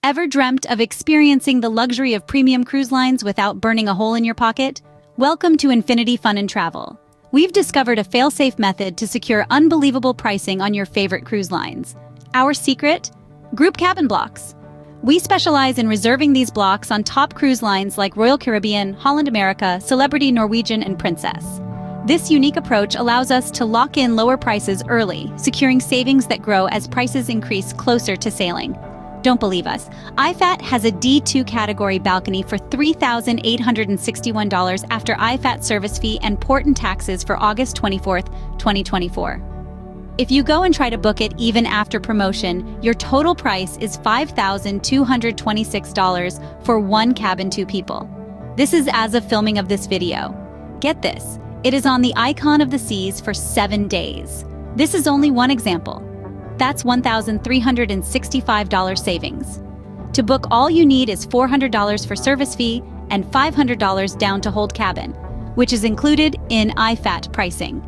Ever dreamt of experiencing the luxury of premium cruise lines without burning a hole in your pocket? Welcome to Infinity Fun and Travel. We've discovered a fail-safe method to secure unbelievable pricing on your favorite cruise lines. Our secret? Group cabin blocks. We specialize in reserving these blocks on top cruise lines like Royal Caribbean, Holland America, Celebrity, Norwegian, and Princess. This unique approach allows us to lock in lower prices early, securing savings that grow as prices increase closer to sailing. Don't believe us? IFAT has a D2 category balcony for $3,861 after IFAT service fee and port and taxes for August 24, 2024. If you go and try to book it even after promotion, your total price is $5,226 for one cabin, 2 people. This is as of filming of this video. Get this, it is on the Icon of the Seas for 7 days. This is only one example. That's $1,365 savings. To book, all you need is $400 for service fee and $500 down to hold cabin, which is included in IFAT pricing.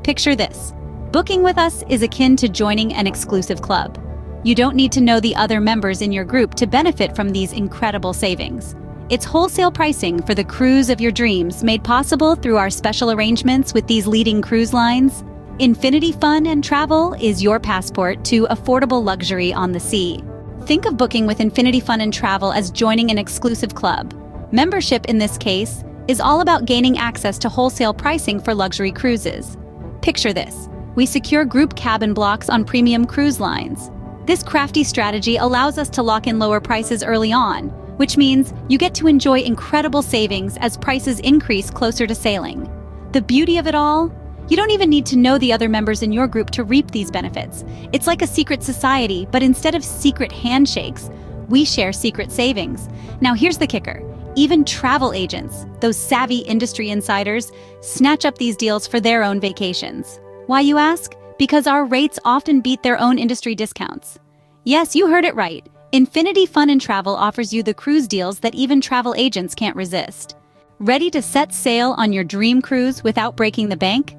Picture this. Booking with us is akin to joining an exclusive club. You don't need to know the other members in your group to benefit from these incredible savings. It's wholesale pricing for the cruise of your dreams, made possible through our special arrangements with these leading cruise lines. Infinity Fun and Travel is your passport to affordable luxury on the sea. Think of booking with Infinity Fun and Travel as joining an exclusive club. Membership, in this case, is all about gaining access to wholesale pricing for luxury cruises. Picture this. We secure group cabin blocks on premium cruise lines. This crafty strategy allows us to lock in lower prices early on, which means you get to enjoy incredible savings as prices increase closer to sailing. The beauty of it all? You don't even need to know the other members in your group to reap these benefits. It's like a secret society, but instead of secret handshakes, we share secret savings. Now here's the kicker. Even travel agents, those savvy industry insiders, snatch up these deals for their own vacations. Why, you ask? Because our rates often beat their own industry discounts. Yes, you heard it right. Infinity Fun and Travel offers you the cruise deals that even travel agents can't resist. Ready to set sail on your dream cruise without breaking the bank?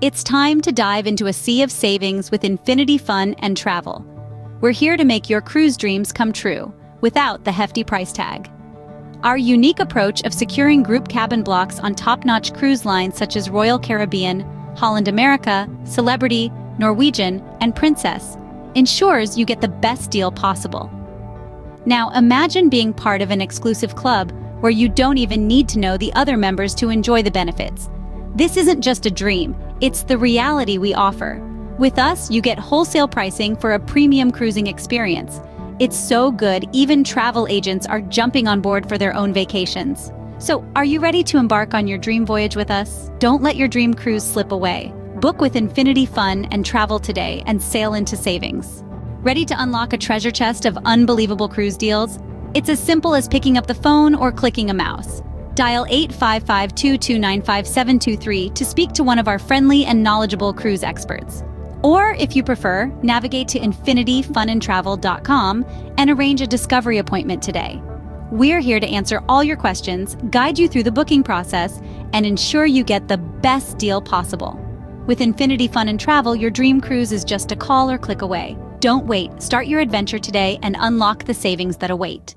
It's time to dive into a sea of savings with Infinity Fun and Travel. We're here to make your cruise dreams come true, without the hefty price tag. Our unique approach of securing group cabin blocks on top-notch cruise lines such as Royal Caribbean, Holland America, Celebrity, Norwegian, and Princess ensures you get the best deal possible. Now imagine being part of an exclusive club where you don't even need to know the other members to enjoy the benefits. This isn't just a dream, it's the reality we offer. With us, you get wholesale pricing for a premium cruising experience. It's so good, even travel agents are jumping on board for their own vacations. So, are you ready to embark on your dream voyage with us? Don't let your dream cruise slip away. Book with Infinity Fun and Travel today and sail into savings. Ready to unlock a treasure chest of unbelievable cruise deals? It's as simple as picking up the phone or clicking a mouse. Dial 855-229-5723 to speak to one of our friendly and knowledgeable cruise experts. Or, if you prefer, navigate to infinityfunandtravel.com and arrange a discovery appointment today. We're here to answer all your questions, guide you through the booking process, and ensure you get the best deal possible. With Infinity Fun and Travel, your dream cruise is just a call or click away. Don't wait. Start your adventure today and unlock the savings that await.